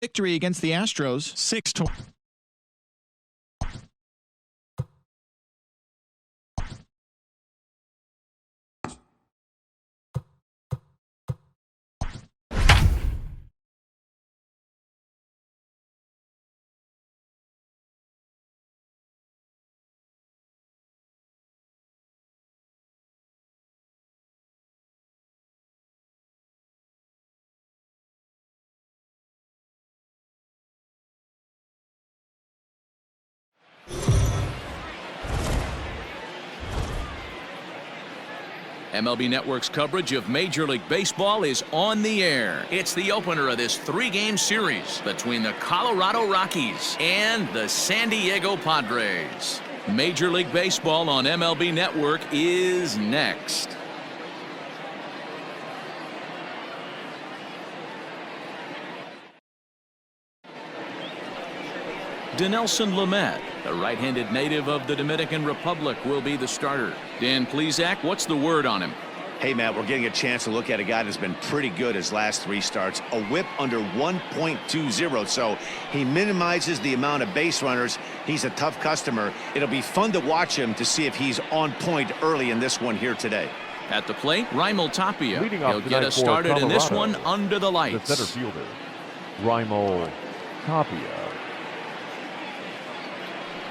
victory against the Astros 6-20. MLB Network's coverage of Major League Baseball is on the air. It's the opener of this three-game series between the Colorado Rockies and the San Diego Padres. Major League Baseball on MLB Network is next. Dinelson Lamet, the right-handed native of the Dominican Republic, will be the starter. Dan Plesac, what's the word on him? Hey, Matt, we're getting a chance to look at a guy that's been pretty good his last three starts. A whip under 1.20, so he minimizes the amount of base runners. He's a tough customer. It'll be fun to watch him to see if he's on point early in this one here today. At the plate, Raimel Tapia. He'll get us started in this one under the lights. The center fielder, Raimel Tapia.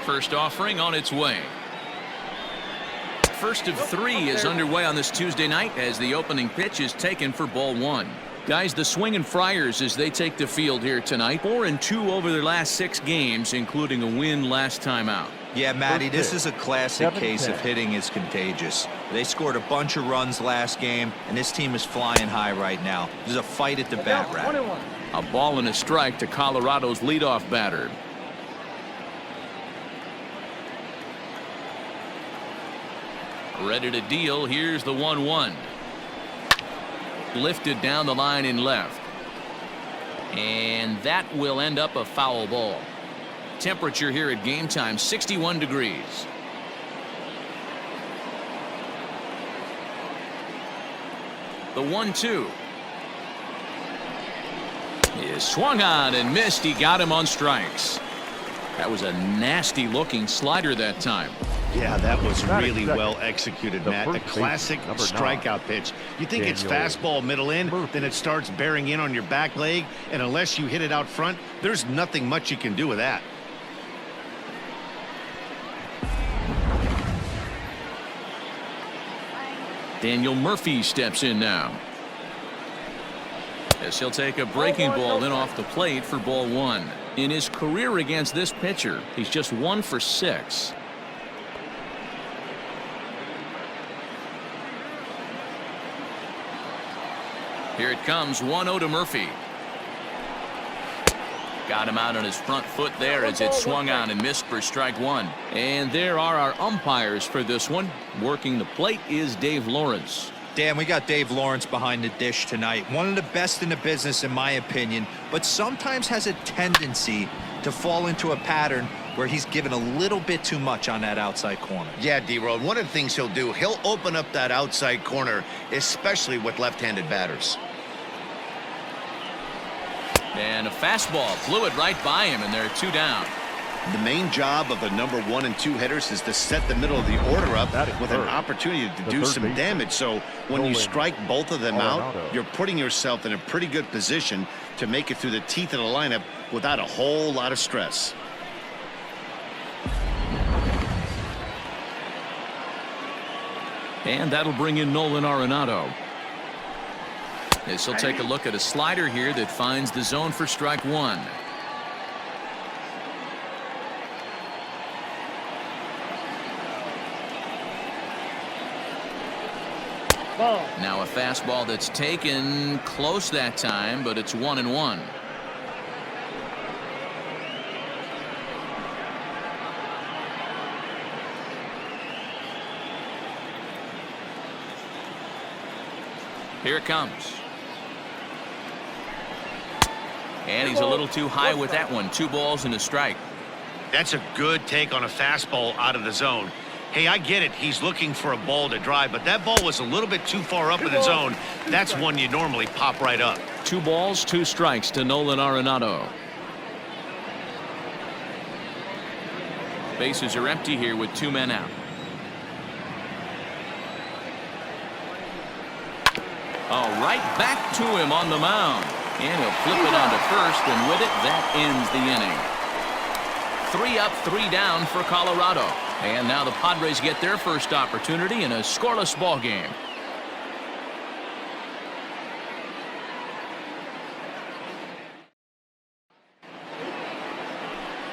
First offering on its way. First of three is underway on this Tuesday night as the opening pitch is taken for ball one. Guys, the Swingin' Friars as they take the field here tonight. 4-2 over their last 6 games, including a win last time out. Yeah, Matty, this is a classic case of hitting is contagious. They scored a bunch of runs last game, and this team is flying high right now. There's a fight at the bat rack. A ball and a strike to Colorado's leadoff batter. Ready to deal. Here's the 1-1. Lifted down the line in left. And that will end up a foul ball. Temperature here at game time, 61 degrees. The 1-2. Is swung on and missed. He got him on strikes. That was a nasty looking slider that time. Yeah, that was really well executed, Matt. A classic strikeout pitch. You think it's fastball middle in, then it starts bearing in on your back leg, and unless you hit it out front, there's nothing much you can do with that. Daniel Murphy steps in now. As he'll take a breaking ball in off the plate for ball one. In his career against this pitcher, he's just 1 for 6. Here it comes, 1-0 to Murphy. Got him out on his front foot there as it swung on and missed for strike one. And there are our umpires for this one. Working the plate is Dave Lawrence. Dan, we got Dave Lawrence behind the dish tonight. One of the best in the business, in my opinion, but sometimes has a tendency to fall into a pattern where he's given a little bit too much on that outside corner. Yeah, D-Road, one of the things he'll do, he'll open up that outside corner, especially with left-handed batters. And a fastball flew it right by him, and there are 2 down. The main job of the number 1 and 2 hitters is to set the middle of the order up with an opportunity to do some damage. So when you strike both of them out, you're putting yourself in a pretty good position to make it through the teeth of the lineup without a whole lot of stress. And that'll bring in Nolan Arenado. As he'll take a look at a slider here that finds the zone for strike one. Now a fastball that's taken close that time, but it's 1-1. Here it comes. And he's a little too high with that one. 2 balls and a strike. That's a good take on a fastball out of the zone. Hey, I get it. He's looking for a ball to drive, but that ball was a little bit too far up in the zone. That's one you normally pop right up. 2 balls, 2 strikes to Nolan Arenado. Bases are empty here with 2 men out. Oh, right back to him on the mound. And he'll flip it onto first, and with it, that ends the inning. 3 up, 3 down for Colorado. And now the Padres get their first opportunity in a scoreless ball game.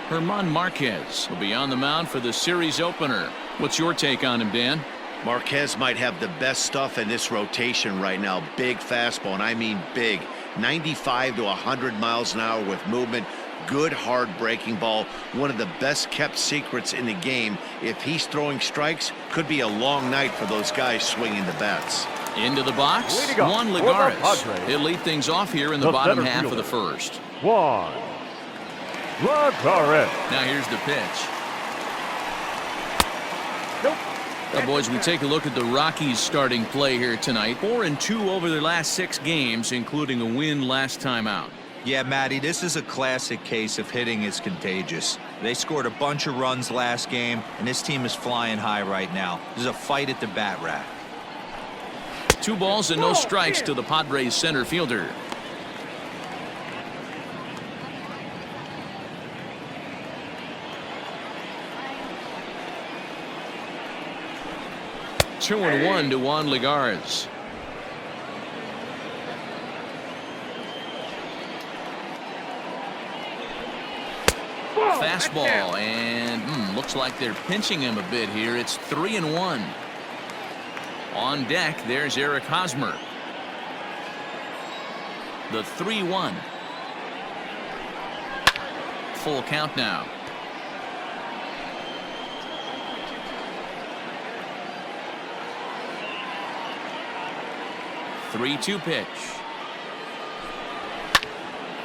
German Marquez will be on the mound for the series opener. What's your take on him, Dan? Marquez might have the best stuff in this rotation right now. Big fastball, and I mean big. 95 to 100 miles an hour with movement. Good hard breaking ball. One of the best kept secrets in the game. If he's throwing strikes, could be a long night for those guys swinging the bats. Into the box, Juan Lagares. He'll lead things off here in the bottom half of the first. Juan Lagares. Now here's the pitch. Nope. Well, boys, we take a look at the Rockies' starting play here tonight. 4-2 over their last 6 games, including a win last time out. Yeah, Matty, this is a classic case of hitting is contagious. They scored a bunch of runs last game, and this team is flying high right now. There's a fight at the bat rack. 2 balls and no strikes to the Padres center fielder. Two and 1 to Juan Lagares. Fastball, and looks like they're pinching him a bit here. It's 3-1. On deck, there's Eric Hosmer. The 3-1. Full count now. 3-2 pitch.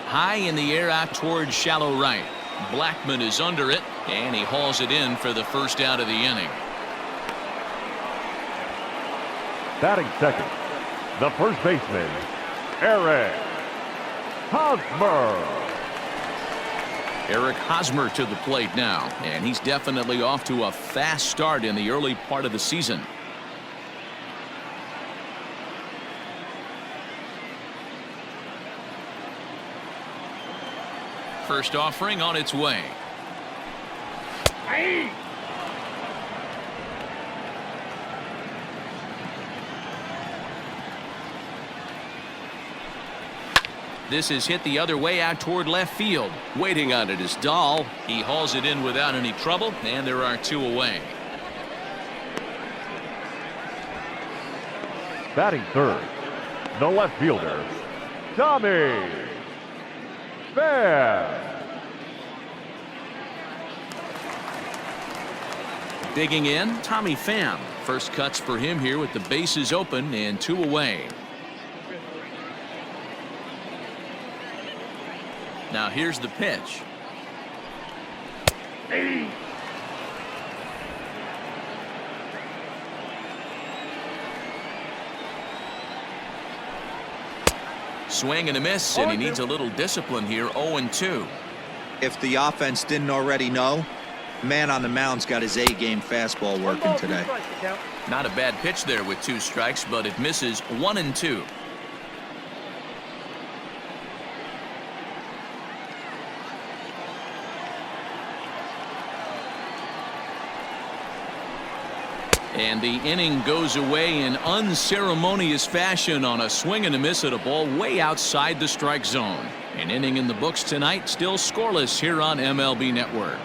High in the air out towards shallow right. Blackman is under it, and he hauls it in for the first out of the inning. Batting second, the first baseman, Eric Hosmer. Eric Hosmer to the plate now, and he's definitely off to a fast start in the early part of the season. First offering on its way. This is hit the other way out toward left field. Waiting on it is Dahl. He hauls it in without any trouble, and there are 2 away. Batting third, the left fielder, Tommy Pham. Digging in, Tommy Pham. First cuts for him here with the bases open and 2 away. Now here's the pitch. Swing and a miss, and he needs a little discipline here. 0-2. If the offense didn't already know, man on the mound's got his A-game fastball working today. Not a bad pitch there with 2 strikes, but it misses. 1-2. And the inning goes away in unceremonious fashion on a swing and a miss at a ball way outside the strike zone. An inning in the books tonight, still scoreless here on MLB Network.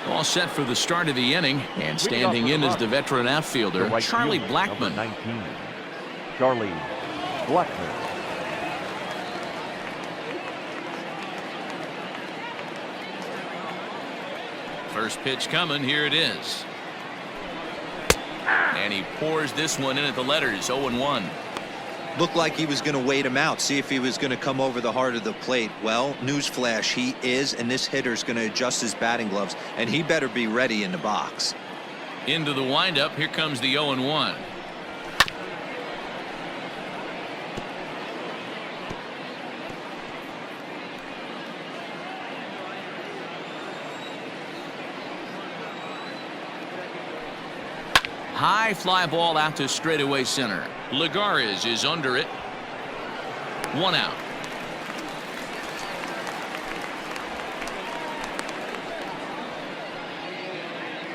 All set for the start of the inning, and standing in is the veteran outfielder, Charlie Blackmon. 19, Charlie Blackmon. First pitch coming, here it is. And he pours this one in at the letters. 0-1. Looked like he was going to wait him out, see if he was going to come over the heart of the plate. Well, newsflash, he is, and this hitter's going to adjust his batting gloves, and he better be ready in the box. Into the windup, here comes the 0-1. High fly ball out to straightaway center. Lagares is under it. 1 out.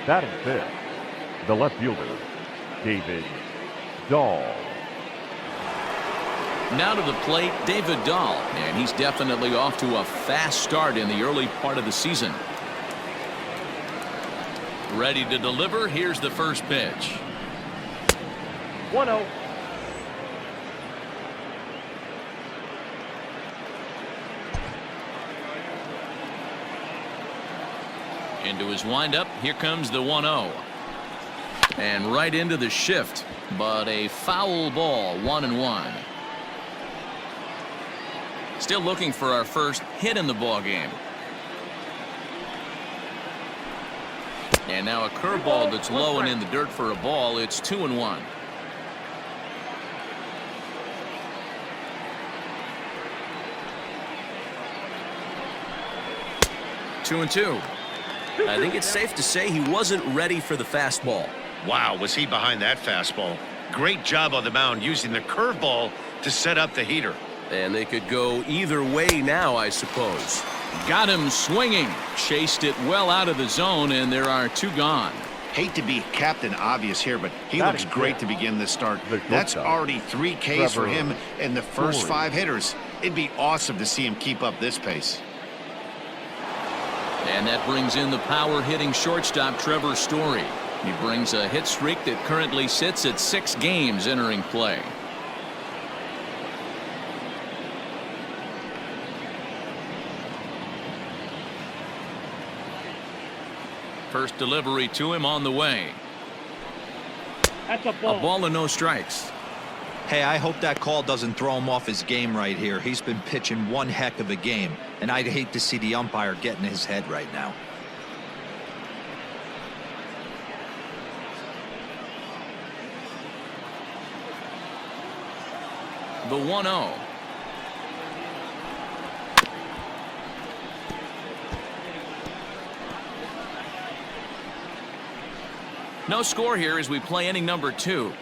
Batting fifth, the left fielder, David Dahl. Now to the plate, David Dahl, and he's definitely off to a fast start in the early part of the season. Ready to deliver. Here's the first pitch. 1-0. Into his windup. Here comes the 1-0. And right into the shift. But a foul ball. 1-1. Still looking for our first hit in the ball game. And now a curveball that's low and in the dirt for a ball. It's 2-1. Two and two. I think it's safe to say he wasn't ready for the fastball. Wow, was he behind that fastball? Great job on the mound using the curveball to set up the heater. And they could go either way now, I suppose. Got him swinging. Chased it well out of the zone, and there are 2 gone. Hate to be Captain Obvious here, but he looks great to begin this start. That's already 3 Ks for him in the first 5 hitters. It'd be awesome to see him keep up this pace. And that brings in the power-hitting shortstop, Trevor Story. He brings a hit streak that currently sits at 6 games entering play. First delivery to him on the way. That's a ball. A ball and no strikes. Hey, I hope that call doesn't throw him off his game right here. He's been pitching one heck of a game, and I'd hate to see the umpire get in his head right now. The 1-0. No score here as we play inning number 2.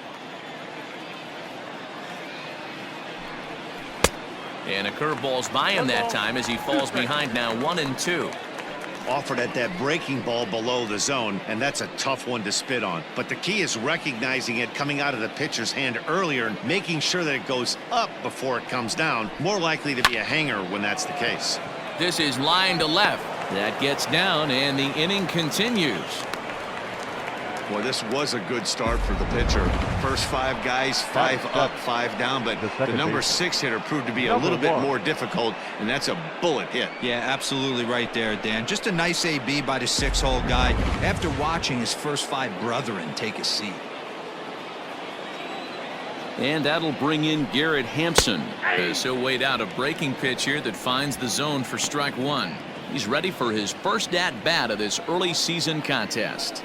And a curveball's by him that time as he falls behind now 1-2. Offered at that breaking ball below the zone, and that's a tough one to spit on. But the key is recognizing it coming out of the pitcher's hand earlier and making sure that it goes up before it comes down. More likely to be a hanger when that's the case. This is line to left. That gets down, and the inning continues. Well, this was a good start for the pitcher. First 5 guys, 5 up, 5 down, but the number 6 hitter proved to be a little bit more difficult, and that's a bullet hit. Yeah, absolutely right there, Dan. Just a nice AB by the 6-hole guy after watching his first 5 brethren take a seat. And that'll bring in Garrett Hampson. So wait out a breaking pitch here that finds the zone for strike 1. He's ready for his first at-bat of this early season contest.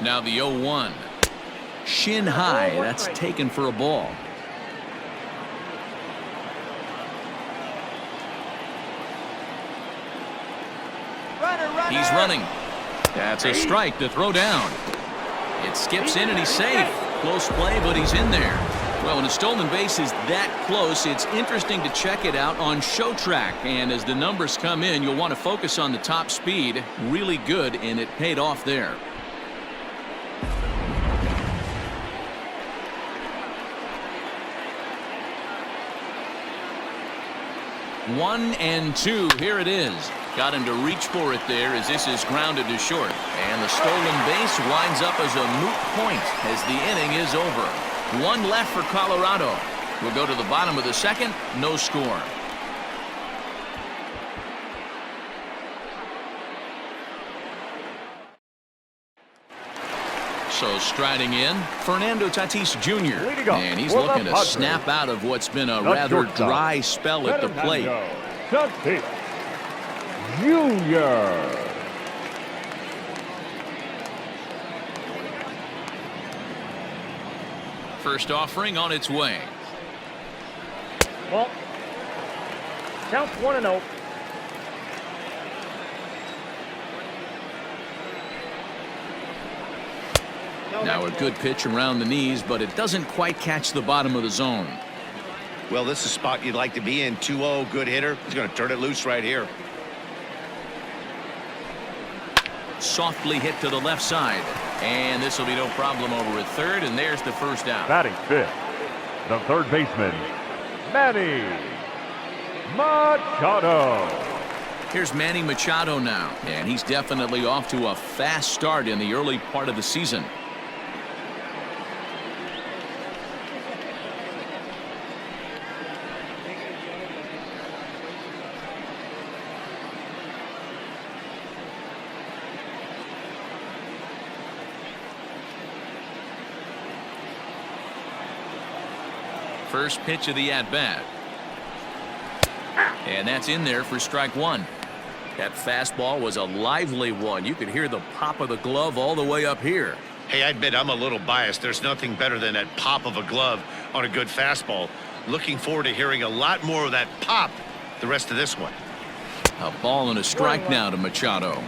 Now the 0-1. Shin high. That's taken for a ball. He's running. That's a strike to throw down. It skips in and he's safe. Close play, but he's in there. Well, when a stolen base is that close, it's interesting to check it out on Show Track. And as the numbers come in, you'll want to focus on the top speed. Really good, and it paid off there. 1-2. Here it is. Got him to reach for it there as this is grounded to short. And the stolen base winds up as a moot point as the inning is over. 1 left for Colorado. We'll go to the bottom of the second. No score. So striding in, Fernando Tatis Jr. And he's looking to snap out of what's been a rather dry spell at the plate. Tatis Jr. First offering on its way. Ball. Counts 1-0. Now a good pitch around the knees, but it doesn't quite catch the bottom of the zone. Well, this is a spot you'd like to be in. 2-0, good hitter. He's going to turn it loose right here. Softly hit to the left side. And this will be no problem over at third, and there's the first out. Batting fifth, the third baseman, Manny Machado. Here's Manny Machado now, and he's definitely off to a fast start in the early part of the season. First pitch of the at-bat. And that's in there for strike one. That fastball was a lively one. You could hear the pop of the glove all the way up here. Hey, I admit I'm a little biased. There's nothing better than that pop of a glove on a good fastball. Looking forward to hearing a lot more of that pop the rest of this one. A ball and a strike now to Machado.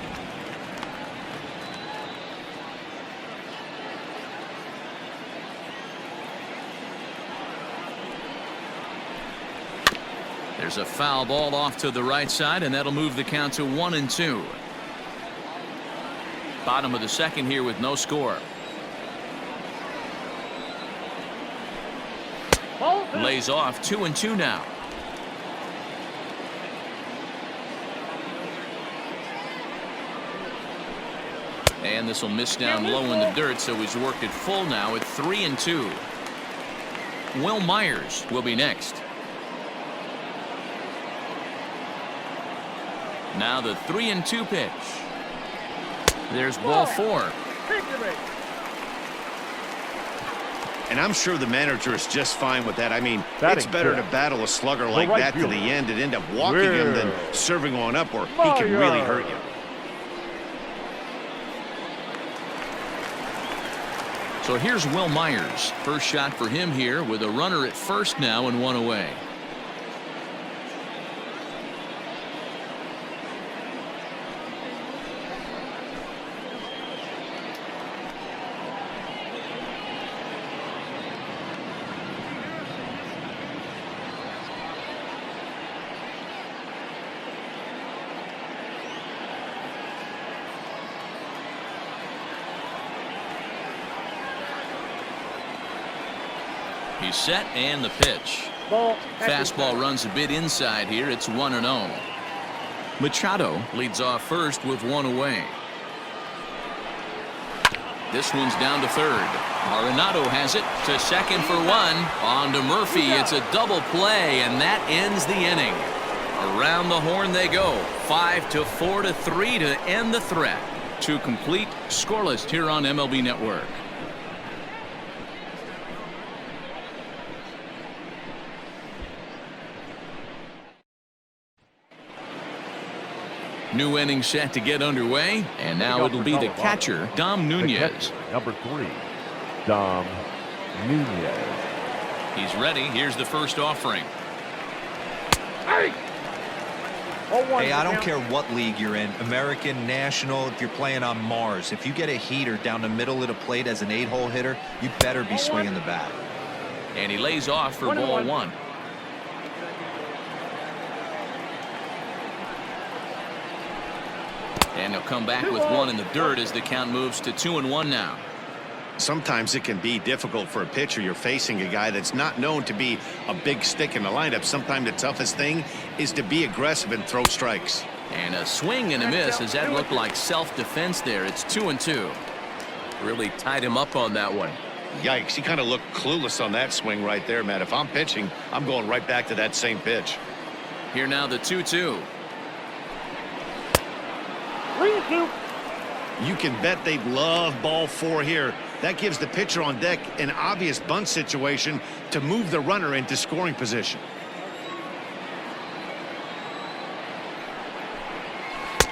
There's a foul ball off to the right side, and that'll move the count to 1-2. Bottom of the second here with no score. Lays off 2-2 now. And this will miss down low in the dirt, so he's worked it full now at 3-2. Will Myers will be next. Now the 3-2 pitch. There's ball four. And I'm sure the manager is just fine with that. I mean, it's better to battle a slugger like that to the end and end up walking him than serving one up where he can really hurt you. So here's Will Myers. First shot for him here with a runner at first now and one away. He's set and the pitch. Fastball runs a bit inside here. It's 1-0. Machado leads off first with one away. This one's down to third. Arenado has it to second for one. On to Murphy. It's a double play, and that ends the inning. Around the horn they go. 5-4 to 3 to end the threat. To complete scoreless here on MLB Network. New inning set to get underway, and now it'll be the catcher, Dom Nunez. Number 3, Dom Nunez. He's ready. Here's the first offering. Hey, I don't care what league you're in, American, National, if you're playing on Mars. If you get a heater down the middle of the plate as an 8-hole hitter, you better be swinging the bat. And he lays off for ball one. And he'll come back with one in the dirt as the count moves to 2-1 now. Sometimes it can be difficult for a pitcher. You're facing a guy that's not known to be a big stick in the lineup. Sometimes the toughest thing is to be aggressive and throw strikes. And a swing and a miss. As that looked like self-defense there. It's 2-2. Really tied him up on that one. Yikes, he kind of looked clueless on that swing right there, man. If I'm pitching, I'm going right back to that same pitch. Here now the 2-2. You can bet they'd love ball 4 here. That gives the pitcher on deck an obvious bunt situation to move the runner into scoring position.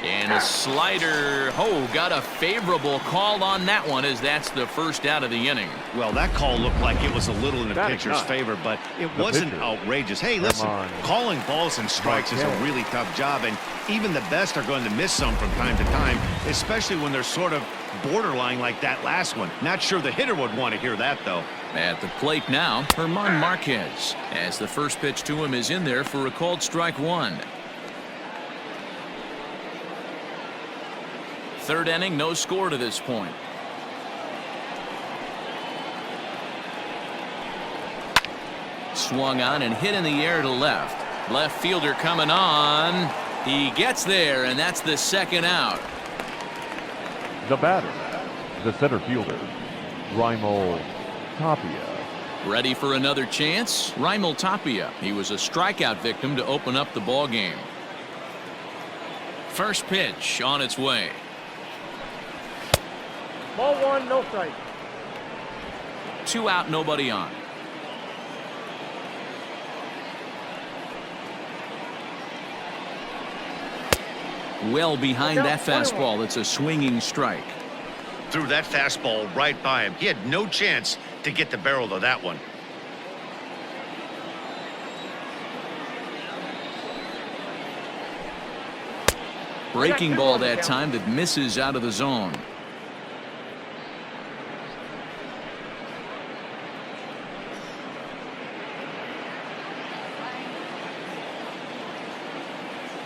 And a slider. Oh, got a favorable call on that one, as that's the first out of the inning. Well, that call looked like it was a little in the Batting pitcher's ninth. favor, but it wasn't outrageous. Hey, listen, calling balls and strikes is a really tough job, and even the best are going to miss some from time to time, especially when they're sort of borderline like that last one. Not sure the hitter would want to hear that, though. At the plate now, German Marquez, as the first pitch to him is in there for a called strike 1. Third inning, no score to this point. Swung on and hit in the air to left. Left fielder coming on. He gets there, and that's the second out. The batter, the center fielder, Raimel Tapia. Ready for another chance? Raimel Tapia. He was a strikeout victim to open up the ball game. First pitch on its way. Ball 1, no strike. 2 out, nobody on. Well behind that fastball. It's a swinging strike. Threw that fastball right by him. He had no chance to get the barrel of that one. Breaking ball that time that misses out of the zone.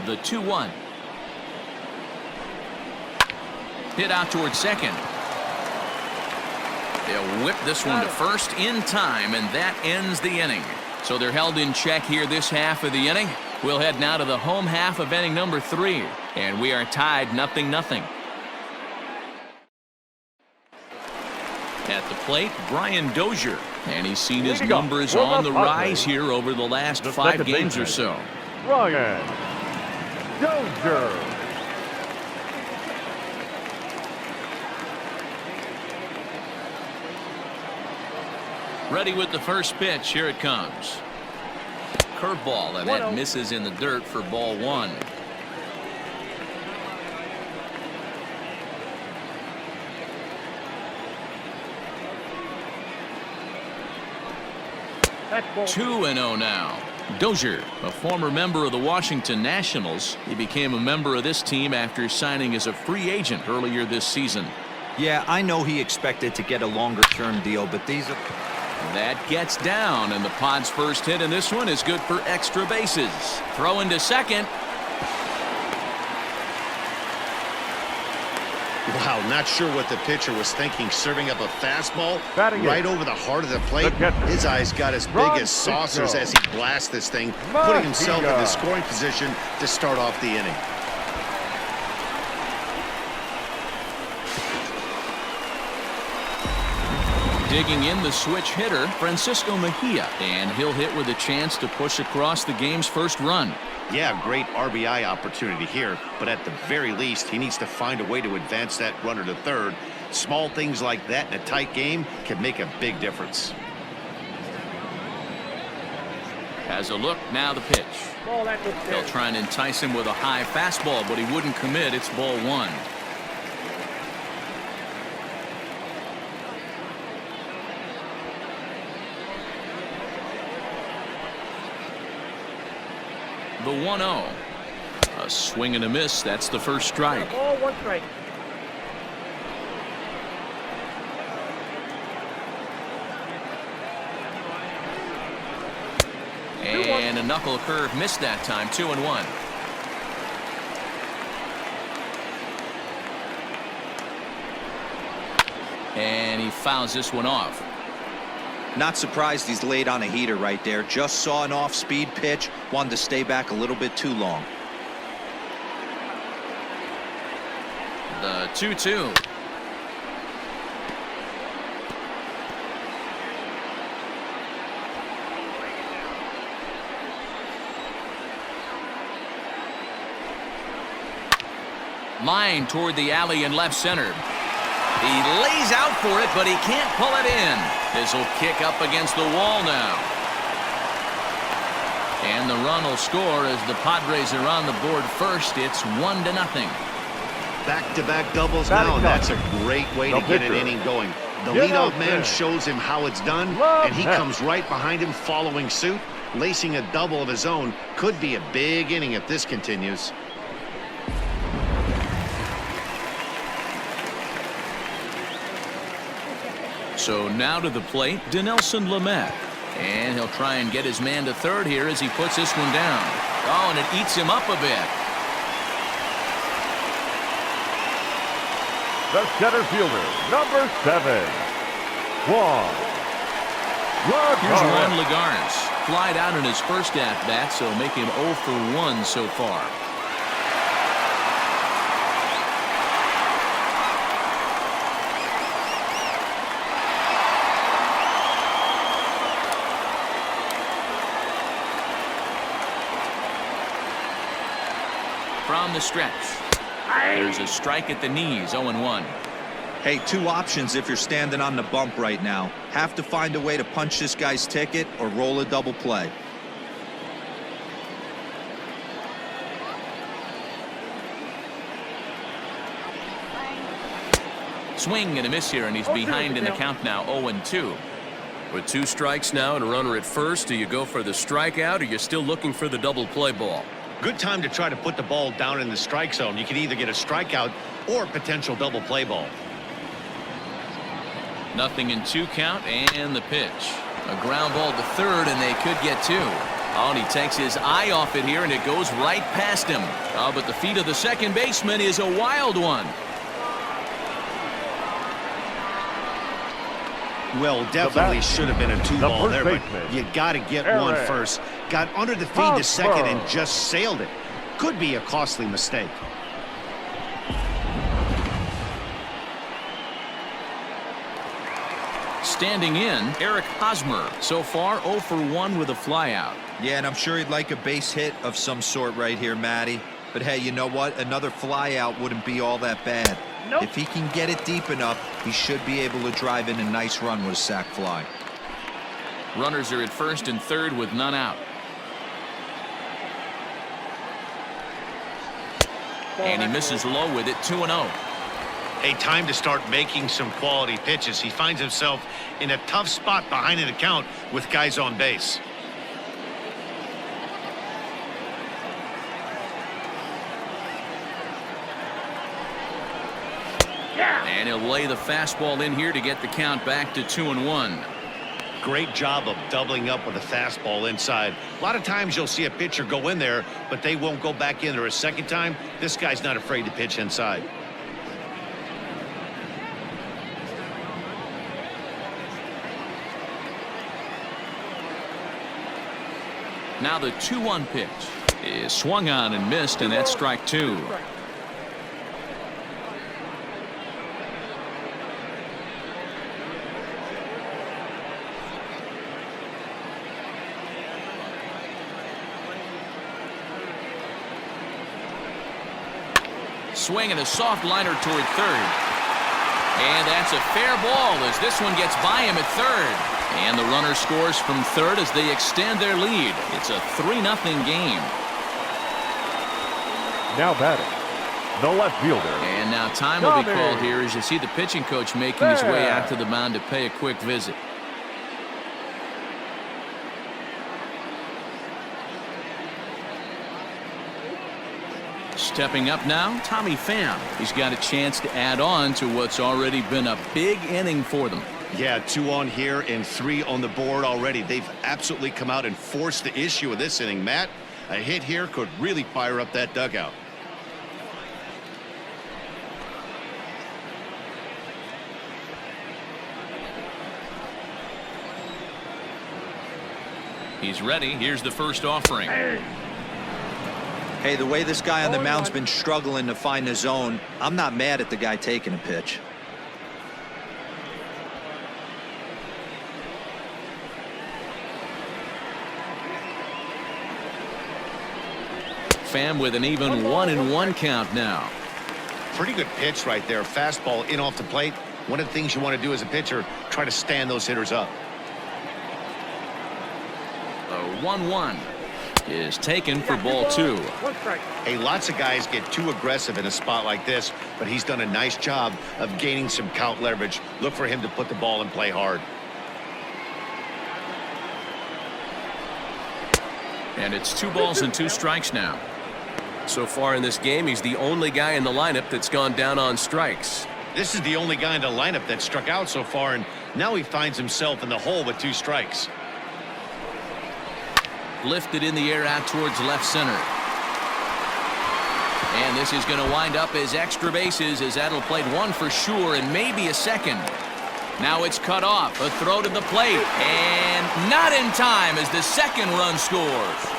The 2-1. Hit out towards second. They'll whip this one to first in time, and that ends the inning. So they're held in check here this half of the inning. We'll head now to the home half of inning number 3, and we are tied 0-0. At the plate, Brian Dozier, and he's seen his numbers on the rise here over the last 5 games or so. Brian Dozier. Ready with the first pitch. Here it comes. Curveball, and that misses in the dirt for ball 1. That's ball 2-0 now. Dozier, a former member of the Washington Nationals. He became a member of this team after signing as a free agent earlier this season. Yeah, I know he expected to get a longer-term deal, but these are... That gets down, and the Pod's first hit in this one is good for extra bases. Throw into second. Wow, not sure what the pitcher was thinking, serving up a fastball right over the heart of the plate. His eyes got as big as saucers as he blasts this thing, putting himself in the scoring position to start off the inning. Digging in, the switch hitter, Francisco Mejia, and he'll hit with a chance to push across the game's first run. Yeah, great RBI opportunity here, but at the very least, he needs to find a way to advance that runner to third. Small things like that in a tight game can make a big difference. Has a look, now the pitch. They'll try and entice him with a high fastball, but he wouldn't commit. It's ball 1. The 1-0. A swing and a miss. That's the first strike. Ball 1 strike. And a knuckle curve missed that time. 2-1. And he fouls this one off. Not surprised he's laid on a heater right there. Just saw an off-speed pitch. Wanted to stay back a little bit too long. The 2-2. Line toward the alley in left center. He lays out for it, but he can't pull it in. This will kick up against the wall now. And the run will score as the Padres are on the board first. It's 1-0. Back-to-back doubles now, and that's a great way to get an inning going. The leadoff man shows him how it's done, and he comes right behind him following suit. Lacing a double of his own could be a big inning if this continues. So now to the plate, Dinelson Lamet. And he'll try and get his man to third here as he puts this one down. Oh, and it eats him up a bit. The center fielder, number 7, Juan Here's Juan Lagares. Lagares. Flied out in his first at-bat, so make him 0 for 1 so far. From the stretch. There's a strike at the knees, 0-1. Hey, two options if you're standing on the bump right now. Have to find a way to punch this guy's ticket or roll a double play. Swing and a miss here, and he's behind in the count now, 0-2. With 2 strikes now and a runner at first, do you go for the strikeout or you're still looking for the double play ball? Good time to try to put the ball down in the strike zone. You can either get a strikeout or a potential double play ball. 0-2 count, and the pitch. A ground ball to third, and they could get 2. Oh, and he takes his eye off it here, and it goes right past him. Oh, but the feet of the second baseman is a wild one. Well, definitely should have been a 2-ball there, but you got to get one first. Got under the feed to second and just sailed it. Could be a costly mistake. Standing in, Eric Hosmer. So far, 0 for 1 with a flyout. Yeah, and I'm sure he'd like a base hit of some sort right here, Matty. But hey, you know what? Another flyout wouldn't be all that bad. Nope. If he can get it deep enough, he should be able to drive in a nice run with a sac fly. Runners are at first and third with none out. And he misses low with it, 2-0. A time to start making some quality pitches. He finds himself in a tough spot behind an account with guys on base. And he'll lay the fastball in here to get the count back to 2-1. Great job of doubling up with a fastball inside. A lot of times you'll see a pitcher go in there, but they won't go back in there a second time. This guy's not afraid to pitch inside. Now the 2-1 pitch is swung on and missed, and that's strike 2. Swing and a soft liner toward third. And that's a fair ball as this one gets by him at third. And the runner scores from third as they extend their lead. It's a 3-0 game. Now batting, the left fielder. And now time will be called here as you see the pitching coach making his way out to the mound to pay a quick visit. Stepping up now, Tommy Pham. He's got a chance to add on to what's already been a big inning for them. Yeah, 2 on here and 3 on the board already. They've absolutely come out and forced the issue of this inning. Matt, a hit here could really fire up that dugout. He's ready. Here's the first offering. Hey, the way this guy on the mound's been struggling to find the zone, I'm not mad at the guy taking a pitch. Pham with an even 1-1 count now. Pretty good pitch right there. Fastball in off the plate. One of the things you want to do as a pitcher, try to stand those hitters up. The 1-1 is taken for ball 2. One strike. Hey, lots of guys get too aggressive in a spot like this, but he's done a nice job of gaining some count leverage. Look for him to put the ball in play hard. And it's 2 balls and 2 strikes now. So far in this game, he's the only guy in the lineup that's gone down on strikes. This is the only guy in the lineup that struck out so far, and now he finds himself in the hole with 2 strikes. Lifted in the air out towards left center. And this is going to wind up as extra bases, as that'll play 1 for sure and maybe a second. Now it's cut off. A throw to the plate. And not in time as the second run scores.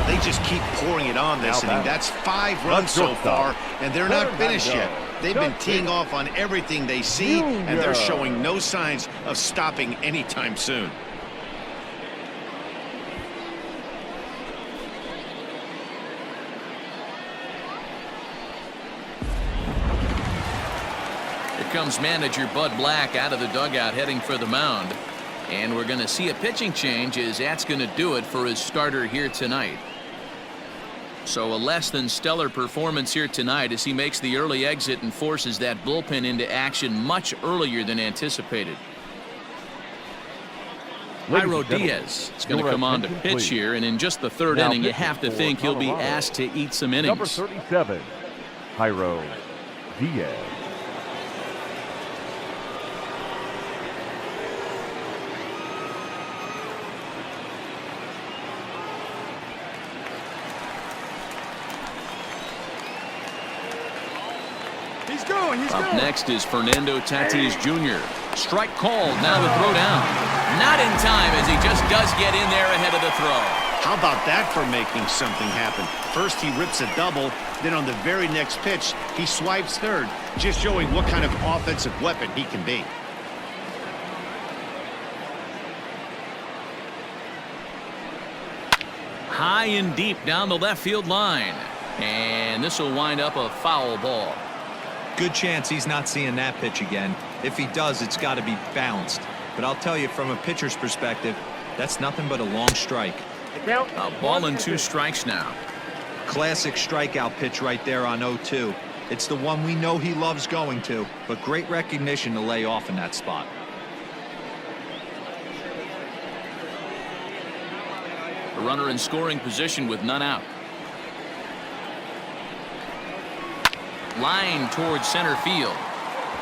They just keep pouring it on this inning. That's 5 runs so far, and they're not finished yet. They've been teeing off on everything they see, and they're showing no signs of stopping anytime soon. Here comes manager Bud Black out of the dugout heading for the mound. And we're going to see a pitching change, as that's going to do it for his starter here tonight. So a less than stellar performance here tonight as he makes the early exit and forces that bullpen into action much earlier than anticipated. Jairo Diaz is going to come on to pitch here, and in just the 3rd inning, you have to think he'll be asked to eat some innings. Number 37, Jairo Diaz. Up next is Fernando Tatis Jr. Strike called. Now the throw down. Not in time, as he just does get in there ahead of the throw. How about that for making something happen? First he rips a double, then on the very next pitch he swipes third, just showing what kind of offensive weapon he can be. High and deep down the left field line. And this will wind up a foul ball. Good chance he's not seeing that pitch again. If he does, it's got to be bounced. But I'll tell you, from a pitcher's perspective, that's nothing but a long strike. A ball and 2 strikes now. Classic strikeout pitch right there on 0-2. It's the one we know he loves going to, but great recognition to lay off in that spot. A runner in scoring position with none out. Line towards center field.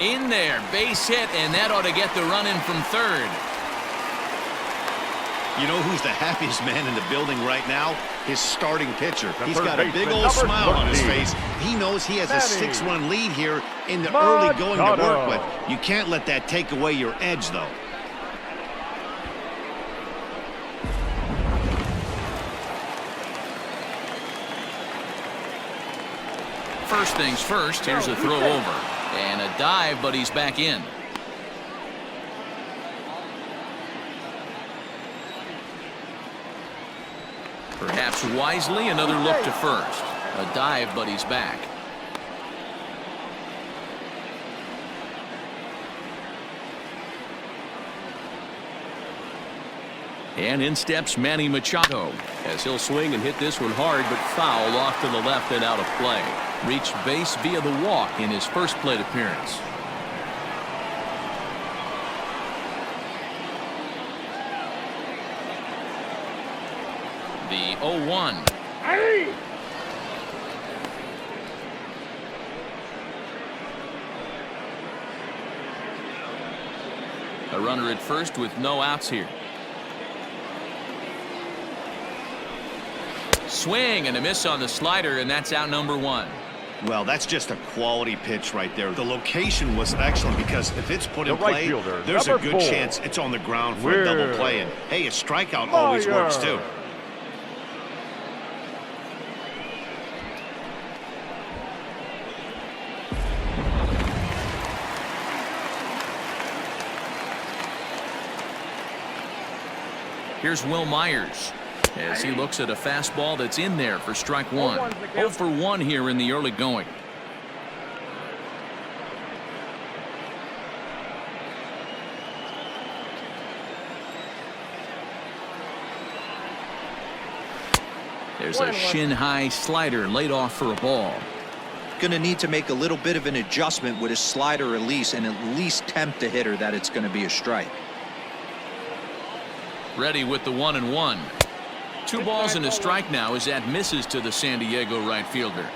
In there, base hit, and that ought to get the run in from third. You know who's the happiest man in the building right now? His starting pitcher. He's got a big old number smile on his 13. face. He knows he has a 6-run lead here in the early going to work with. You can't let that take away your edge, though. First things first, here's a throw over. And a dive, but he's back in. Perhaps wisely, another look to first. A dive, but he's back. And in steps Manny Machado, As he'll swing and hit this one hard, but foul off to the left and out of play. reached base via the walk in his first plate appearance. The 0-1. A runner at first with no outs here. Swing and a miss on the slider, and that's out number one. Well, that's just a quality pitch right there. The location was excellent because if it's put in play, there's a good chance it's on the ground for a double play. And hey, a strikeout always works too. Here's Will Myers as he looks at a fastball that's in there for strike one. 0 for 1 here in the early going. There's a shin-high slider laid off for a ball. Going to need to make a little bit of an adjustment with his slider release and at least tempt the hitter that it's going to be a strike. Ready with the 1-1. 2 balls and a strike now as that misses to the San Diego right fielder.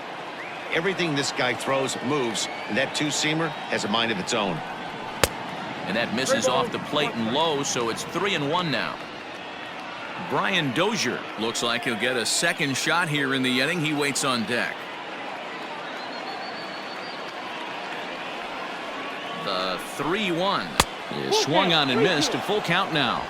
Everything this guy throws moves, and that two-seamer has a mind of its own. And that misses off the plate and low, so it's 3-1 now. Brian Dozier looks like he'll get a second shot here in the inning. He waits on deck. The 3-1 is swung on and missed. A full count now.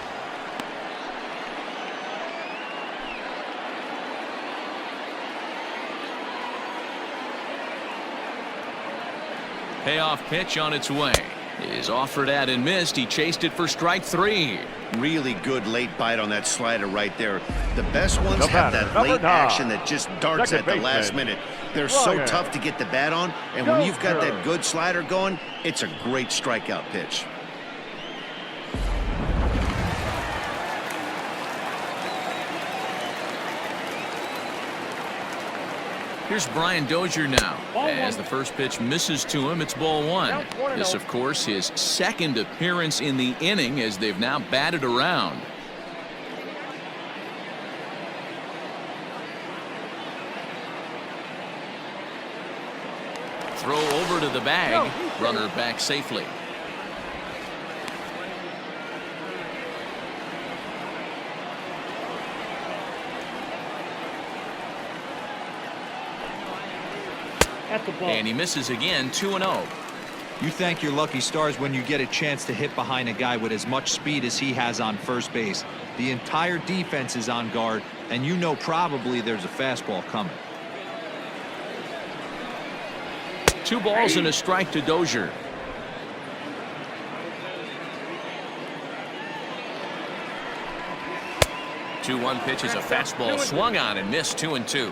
Payoff pitch on its way. Is offered at and missed. He chased it for strike 3. Really good late bite on that slider right there. The best ones have that late action that just darts at the last minute. They're so tough to get the bat on, and when you've got that good slider going, it's a great strikeout pitch. Here's Brian Dozier now. As the first pitch misses to him, it's ball 1. This, of course, his second appearance in the inning as they've now batted around. Throw over to the bag. Runner back safely. And he misses again. 2-0. You thank your lucky stars when you get a chance to hit behind a guy with as much speed as he has on first base. The entire defense is on guard, and you know probably there's a fastball coming. 2 balls and a strike to Dozier. Two-one pitch is a fastball swung on and missed. 2-2.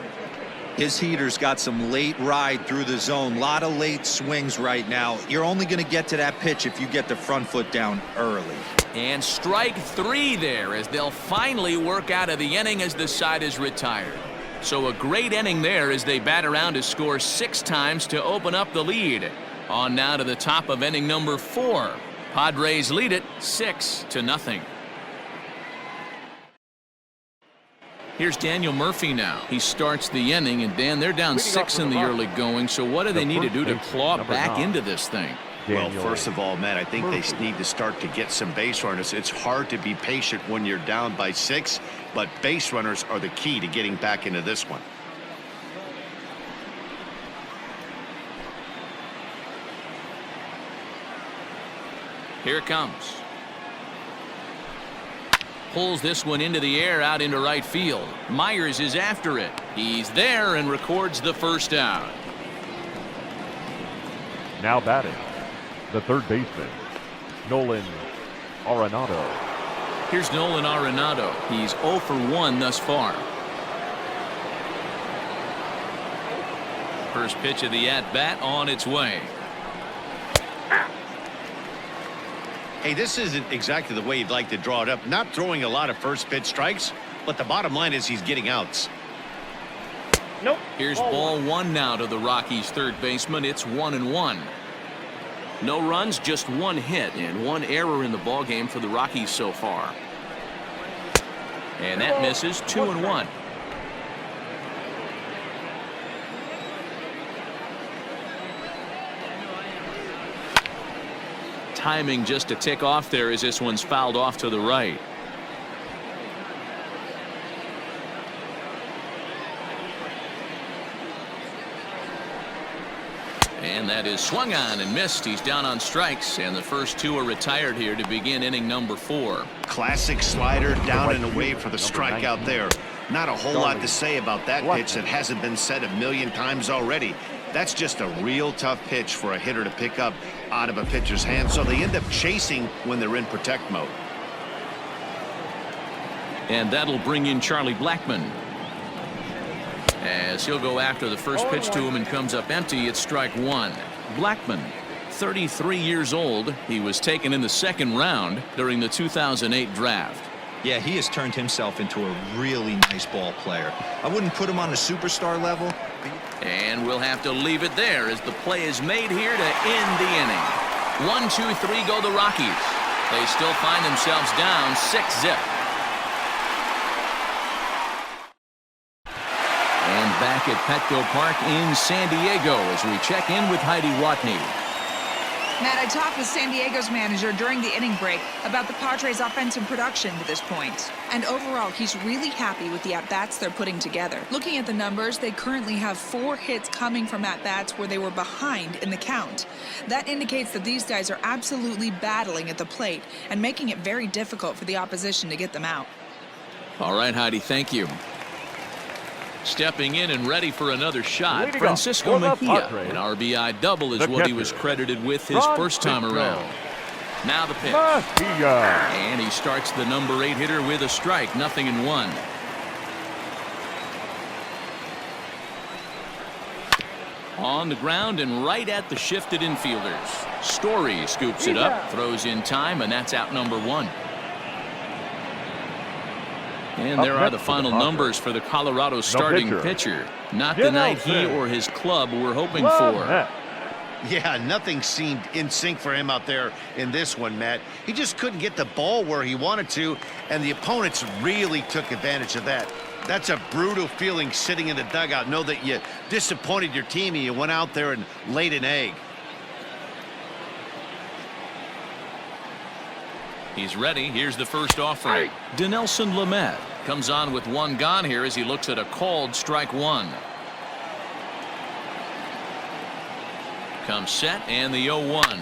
His heater's got some late ride through the zone. A lot of late swings right now. You're only going to get to that pitch if you get the front foot down early. And strike 3 there as they'll finally work out of the inning as the side is retired. So a great inning there as they bat around to score 6 times to open up the lead. On now to the top of inning number 4. Padres lead it 6-0. Here's Daniel Murphy now. He starts the inning, and Dan, they're down 6 in the early going, so what do they need to do to claw back into this thing? Well, first of all, Matt, I think they need to start to get some base runners. It's hard to be patient when you're down by 6, but base runners are the key to getting back into this one. Here it comes. Pulls this one into the air out into right field. Myers is after it. He's there and records the first out. Now batting, the third baseman, Nolan Arenado. Here's Nolan Arenado. He's 0 for 1 thus far. First pitch of the at-bat on its way. Hey, this isn't exactly the way you'd like to draw it up. Not throwing a lot of first pitch strikes, but the bottom line is he's getting outs. Nope. Here's ball 1 now to the Rockies' third baseman. It's 1-1. No runs, just 1 hit and 1 error in the ballgame for the Rockies so far. And that misses. 2-1. Timing just to tick off there as this one's fouled off to the right. And that is swung on and missed. He's down on strikes, and the first 2 are retired here to begin inning number 4. Classic slider down and away for the strikeout there. Not a whole lot to say about that pitch that hasn't been said a million times already. That's just a real tough pitch for a hitter to pick up out of a pitcher's hand, so they end up chasing when they're in protect mode. And that'll bring in Charlie Blackmon. As he'll go after the first pitch to him and comes up empty, it's strike 1. Blackmon, 33 years old. He was taken in the 2nd round during the 2008 draft. Yeah, he has turned himself into a really nice ball player. I wouldn't put him on a superstar level. And we'll have to leave it there as the play is made here to end the inning. 1-2-3 go the Rockies. They still find themselves down 6-zip. And back at Petco Park in San Diego as we check in with Heidi Watney. Matt, I talked with San Diego's manager during the inning break about the Padres' offensive production to this point. And overall, he's really happy with the at-bats they're putting together. Looking at the numbers, they currently have 4 hits coming from at-bats where they were behind in the count. That indicates that these guys are absolutely battling at the plate and making it very difficult for the opposition to get them out. All right, Heidi, thank you. Stepping in and ready for another shot, Leading Francisco off for the Mejia. Padres, An RBI double is the what he catcher, was credited with his first time around. Now the pitch. Mejia. And he starts the number 8 hitter with a strike, 0-1. On the ground and right at the shifted infielders. Story scoops it up, throws in time, and that's out number 1. And there are the final numbers for the Colorado starting pitcher. Not the night he or his club were hoping for. Yeah, nothing seemed in sync for him out there in this one, Matt. He just couldn't get the ball where he wanted to, and the opponents really took advantage of that. That's a brutal feeling sitting in the dugout. Know that you disappointed your team and you went out there and laid an egg. He's ready. Here's the first offering. Dinelson Lamet comes on with 1 gone here as he looks at a called strike 1. Comes set and the 0-1.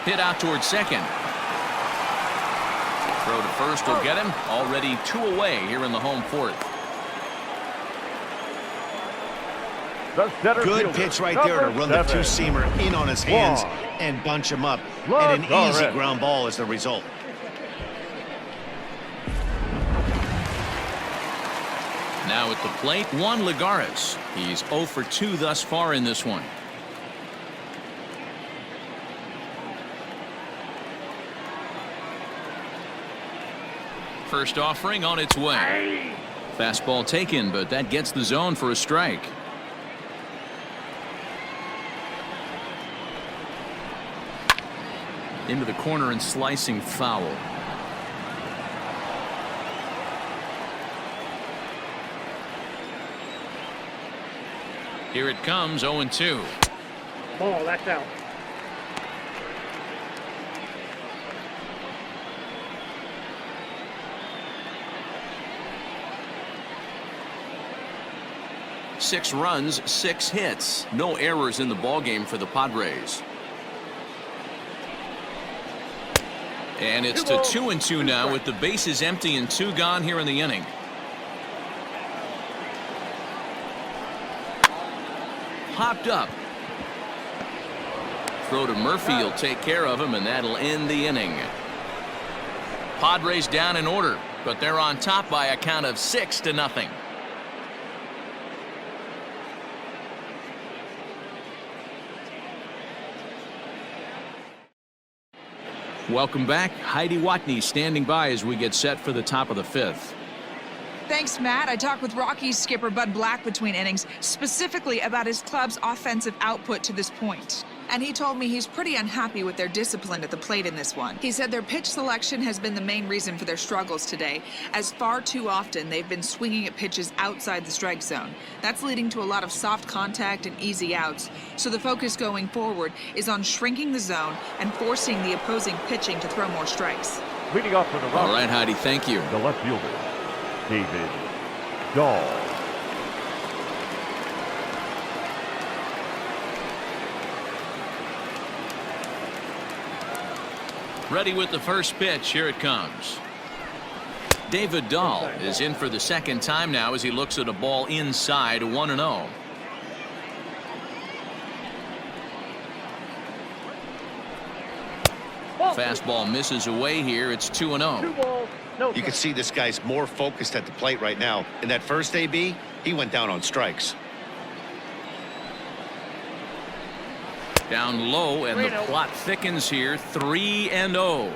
Hit out towards second. Throw to first will get him. Already 2 away here in the home 4th. Good pitch right there to run the 2-seamer in on his hands and bunch him up. And an easy ground ball is the result. Now at the plate, Juan Lagares. He's 0 for 2 thus far in this one. First offering on its way. Fastball taken, but that gets the zone for a strike. Into the corner and slicing foul. Here it comes, 0-2. Ball, that's out. Six runs, 6 hits. No errors in the ballgame for the Padres. And it's to 2-2 now with the bases empty and 2 gone here in the inning. Popped up. Throw to Murphy will take care of him, and that'll end the inning. Padres down in order, but they're on top by a count of 6-0. Welcome back. Heidi Watney standing by as we get set for the top of the 5th. Thanks, Matt. I talked with Rockies skipper Bud Black between innings, specifically about his club's offensive output to this point. And he told me he's pretty unhappy with their discipline at the plate in this one. He said their pitch selection has been the main reason for their struggles today, as far too often they've been swinging at pitches outside the strike zone. That's leading to a lot of soft contact and easy outs. So the focus going forward is on shrinking the zone and forcing the opposing pitching to throw more strikes. Leading off for the Rockies. All right, Heidi, thank you. The left fielder, David Dahl. Ready with the first pitch. Here it comes. David Dahl is in for the second time now as he looks at a ball inside, 1-0. Fastball misses away here. It's 2-0. You can see this guy's more focused at the plate right now. In that first AB, he went down on strikes. Down low, and the plot thickens here. 3-0.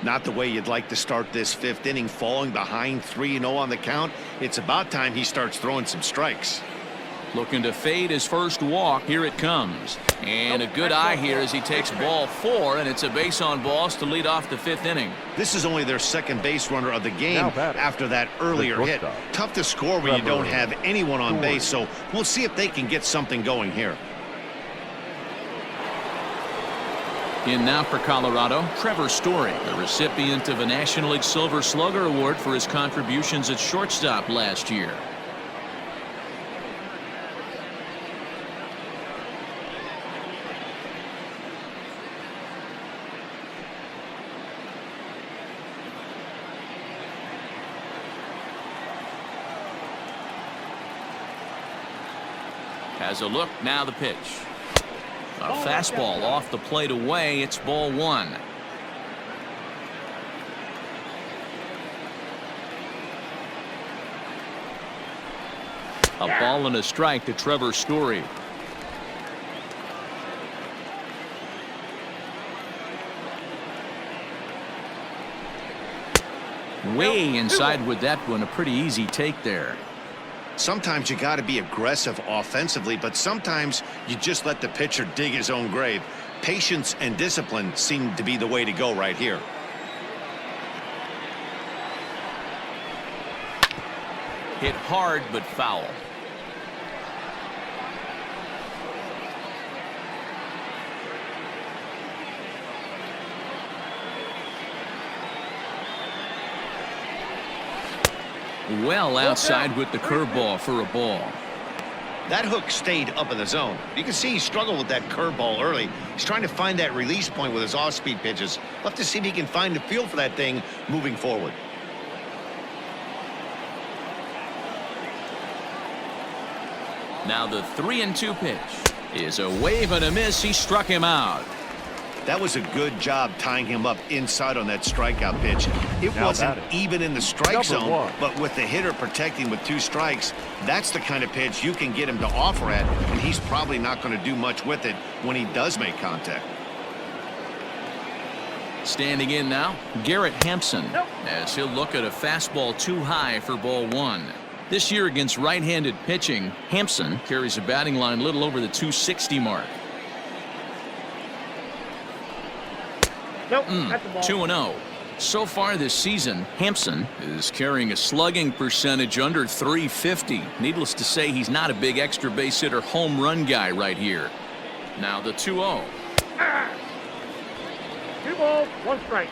Not the way you'd like to start this fifth inning, falling behind 3-0 on the count. It's about time he starts throwing some strikes. Looking to fade his first walk. Here it comes. And a good eye here as he takes ball 4, and it's a base on balls to lead off the fifth inning. This is only their second base runner of the game after that earlier hit. Tough to score when you don't have anyone on base, so we'll see if they can get something going here. In now for Colorado, Trevor Story, the recipient of a National League Silver Slugger Award for his contributions at shortstop last year. Has a look, now the pitch. A fastball off the plate away. It's ball 1. A ball and a strike to Trevor Story. Way inside with that one. A pretty easy take there. Sometimes you got to be aggressive offensively, but sometimes you just let the pitcher dig his own grave. Patience and discipline seem to be the way to go right here. Hit hard but foul. Well outside with the curveball for a ball. That hook stayed up in the zone. You can see he struggled with that curveball early. He's trying to find that release point with his off-speed pitches. We'll have to see if he can find the feel for that thing moving forward. Now the 3-2 pitch is a wave and a miss. He struck him out. That was a good job tying him up inside on that strikeout pitch. It wasn't even in the strike zone, but with the hitter protecting with 2 strikes, that's the kind of pitch you can get him to offer at, and he's probably not going to do much with it when he does make contact. Standing in now, Garrett Hampson, as he'll look at a fastball too high for ball 1. This year against right-handed pitching, Hampson carries a batting line a little over the 260 mark. 2-0. So far this season, Hampson is carrying a slugging percentage under 350. Needless to say, he's not a big extra base hitter home run guy right here. Now the 2-0. 2 balls, 1 strike.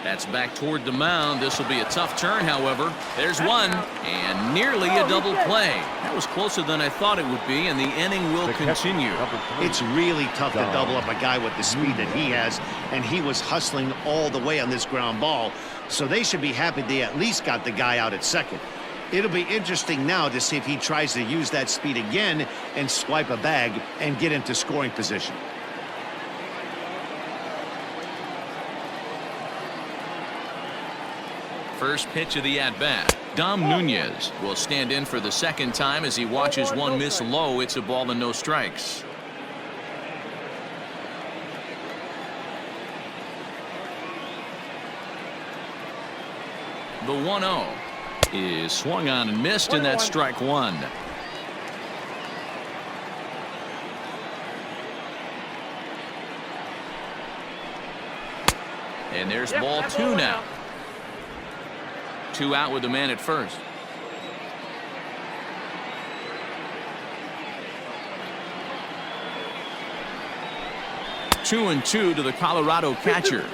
That's back toward the mound. This will be a tough turn, however. There's one, and nearly a double play. That was closer than I thought it would be, and the inning will continue. It's really tough to double up a guy with the speed that he has, and he was hustling all the way on this ground ball, so they should be happy they at least got the guy out at second. It'll be interesting now to see if he tries to use that speed again and swipe a bag and get into scoring position. First pitch of the at-bat. Dom Nunez will stand in for the second time as he watches one miss low. It's a ball and no strikes. The 1-0 is swung on and missed, and that's strike 1. And there's ball 2 now. 2 out with the man at first. Two and 2 to the Colorado catcher.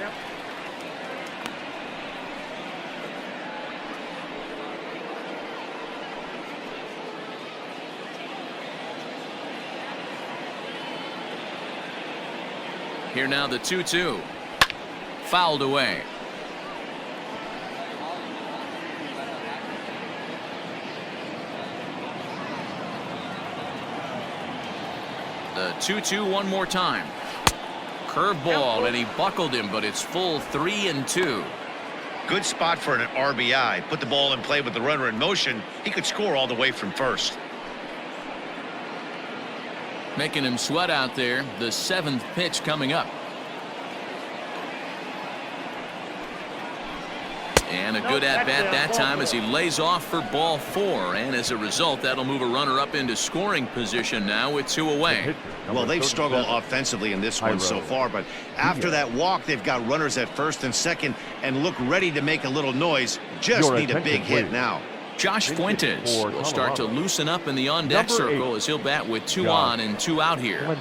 Here now the 2-2. Fouled away. The 2-2 one more time. Curveball, and he buckled him, but it's full 3-2. Good spot for an RBI. Put the ball in play with the runner in motion. He could score all the way from first. Making him sweat out there. The 7th pitch coming up. And a good at-bat that time as he lays off for ball 4. And as a result, that'll move a runner up into scoring position now with 2 away. Well, they've struggled offensively in this one so far, but after that walk, they've got runners at first and second and look ready to make a little noise. Just need a big hit now. Josh Fuentes will start to loosen up in the on-deck circle as he'll bat with 2 on and 2 out here.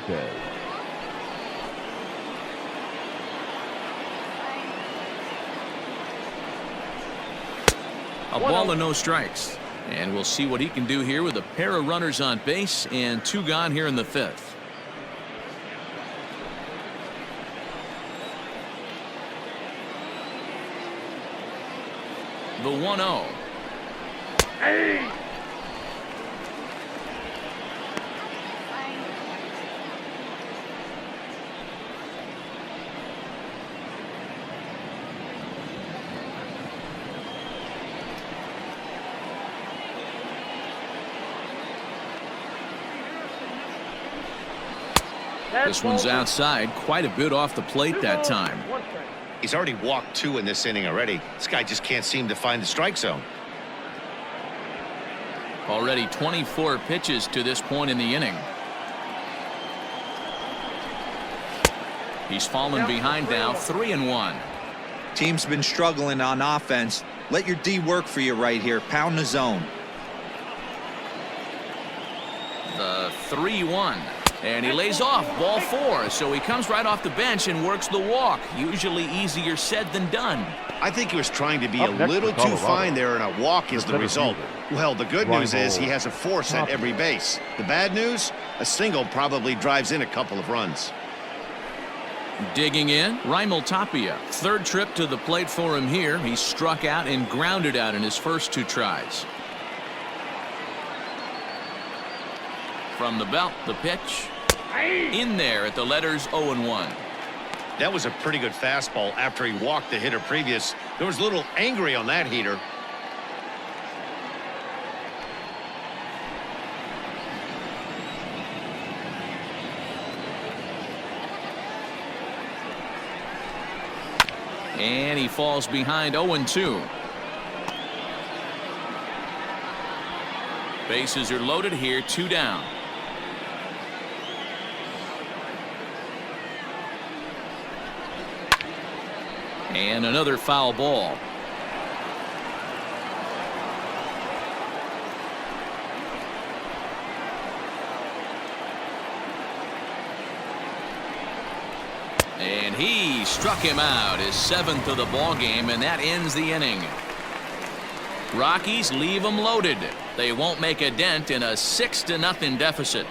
A ball and no strikes. And we'll see what he can do here with a pair of runners on base and 2 gone here in the 5th. The 1-0. Hey! This one's outside, quite a bit off the plate that time. He's already walked 2 in this inning already. This guy just can't seem to find the strike zone. Already 24 pitches to this point in the inning. He's fallen behind now, 3-1. Team's been struggling on offense. Let your D work for you right here. Pound the zone. The 3-1. And he lays off ball 4, so he comes right off the bench and works the walk. Usually easier said than done. I think he was trying to be a little too fine there, and a walk is the result. Well, the good news is he has a force at every base. The bad news, a single probably drives in a couple of runs. Digging in, Raimel Tapia. 3rd trip to the plate for him here. He struck out and grounded out in his first 2 tries. From the belt, the pitch. In there at the letters 0-1. That was a pretty good fastball after he walked the hitter previous. There was a little angry on that heater. And he falls behind 0-2. Bases are loaded here, 2 down. And another foul ball. And he struck him out, his 7th of the ball game, and that ends the inning. Rockies leave them loaded. They won't make a dent in a 6-0 deficit.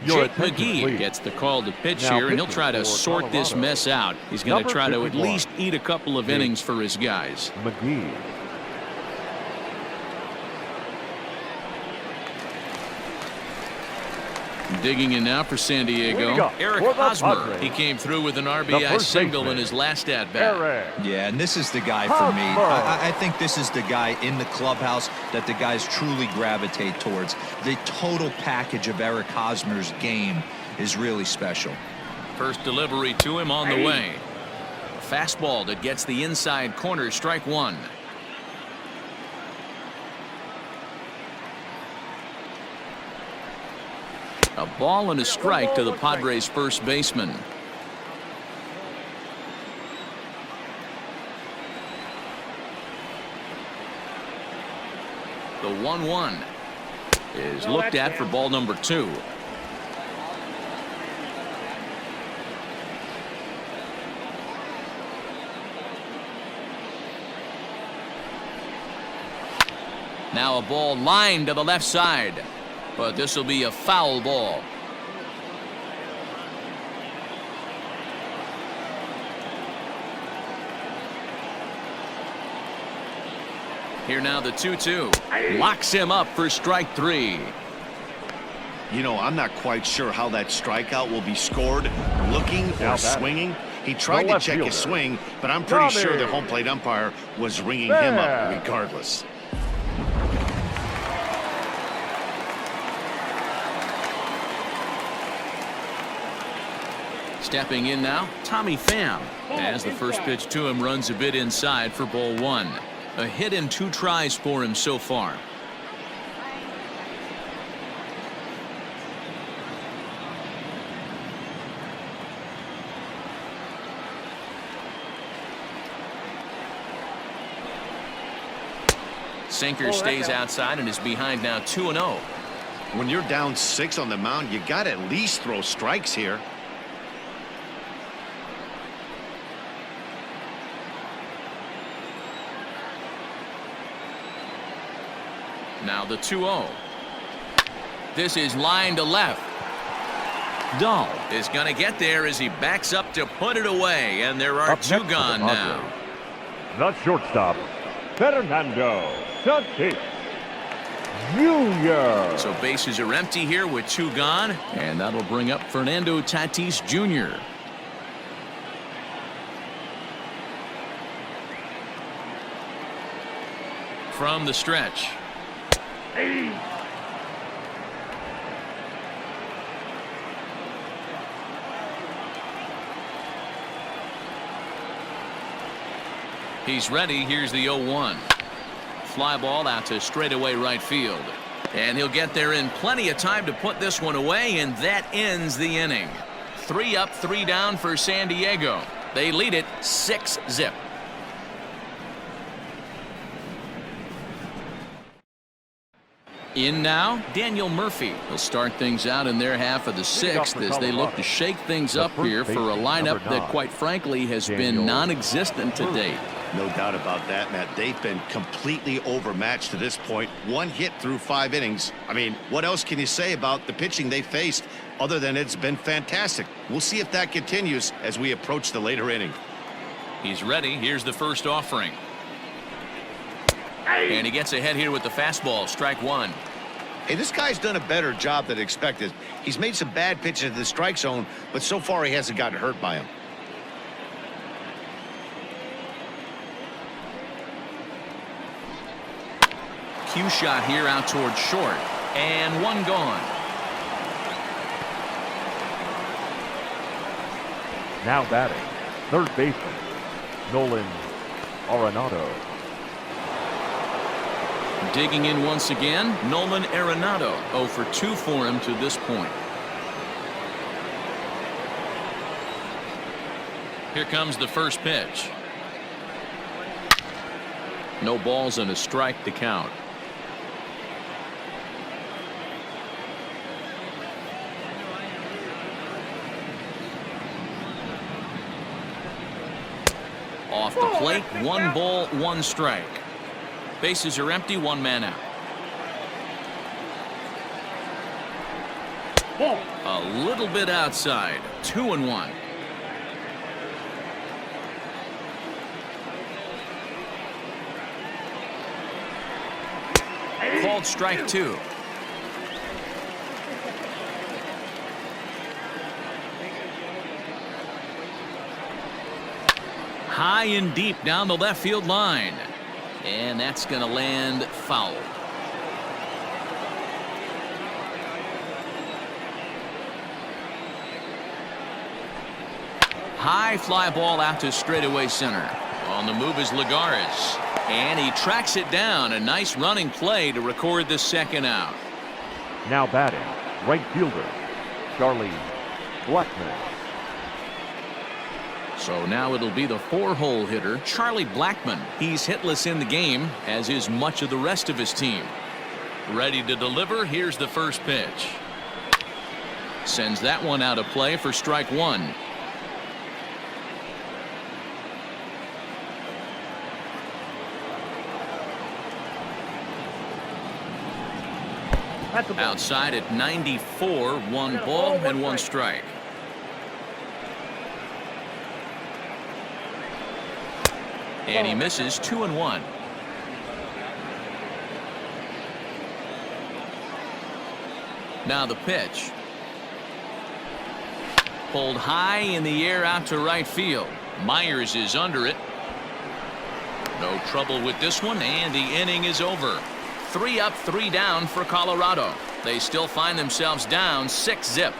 Jake McGee gets the call to pitch here, and he'll try to sort this mess out. He's going to try to at least eat a couple of innings for his guys. McGee. Digging in now for San Diego, Eric Hosmer. He came through with an RBI single in his last at-bat. Yeah, and this is the guy for me. I think this is the guy in the clubhouse that the guys truly gravitate towards. The total package of Eric Hosmer's game is really special. First delivery to him on the way. A fastball that gets the inside corner, strike 1. A ball and a strike to the Padres' first baseman. The 1-1 is looked at for ball number 2. Now a ball lined to the left side. But this will be a foul ball. Here now the 2-2. Locks him up for strike 3. You know, I'm not quite sure how that strikeout will be scored, looking or swinging. He tried to check his swing, but I'm pretty sure the home plate umpire was ringing him up regardless. Stepping in now, Tommy Pham, as the first pitch to him runs a bit inside for ball one. A hit in 2 tries for him so far. Sinker stays outside and is behind now 2-0. When you're down 6 on the mound, you got to at least throw strikes here. Now the 2-0. This is line to left. Dahl is going to get there as he backs up to put it away, and there are 2 gone now. The shortstop, Fernando Tatis Jr. So bases are empty here with 2 gone, and that'll bring up Fernando Tatis Jr. From the stretch. He's ready. Here's the 0-1. Fly ball out to straightaway right field. And he'll get there in plenty of time to put this one away, and that ends the inning. 3 up, 3 down for San Diego. They lead it 6-0. In now, Daniel Murphy will start things out in their half of the 6th as they look to shake things up here for a lineup that, quite frankly, has been non-existent to date. No doubt about that, Matt. They've been completely overmatched to this point. 1 hit through 5 innings. I mean, what else can you say about the pitching they faced other than it's been fantastic? We'll see if that continues as we approach the later inning. He's ready. Here's the first offering. And he gets ahead here with the fastball. Strike 1. Hey, this guy's done a better job than expected. He's made some bad pitches in the strike zone, but so far he hasn't gotten hurt by them. Cue shot here out towards short, and 1 gone. Now batting, third baseman, Nolan Arenado. Digging in once again, Nolan Arenado. 0 for 2 for him to this point. Here comes the first pitch. No balls and a strike to count. Off the plate, 1 ball, 1 strike. Bases are empty, 1 man out. A little bit outside, 2-1. Called strike 2. High and deep down the left field line. And that's going to land foul. High fly ball out to straightaway center. On the move is Lagares. And he tracks it down. A nice running play to record the second out. Now batting, right fielder, Charlie Blackmon. So now it'll be the 4-hole hitter, Charlie Blackmon. He's hitless in the game, as is much of the rest of his team. Ready to deliver. Here's the first pitch. Sends that one out of play for strike 1. Outside at 94, 1 ball and 1 strike. And he misses, 2-1. Now the pitch. Pulled high in the air out to right field. Myers is under it. No trouble with this one, and the inning is over. 3 up, 3 down for Colorado. They still find themselves down 6-zip.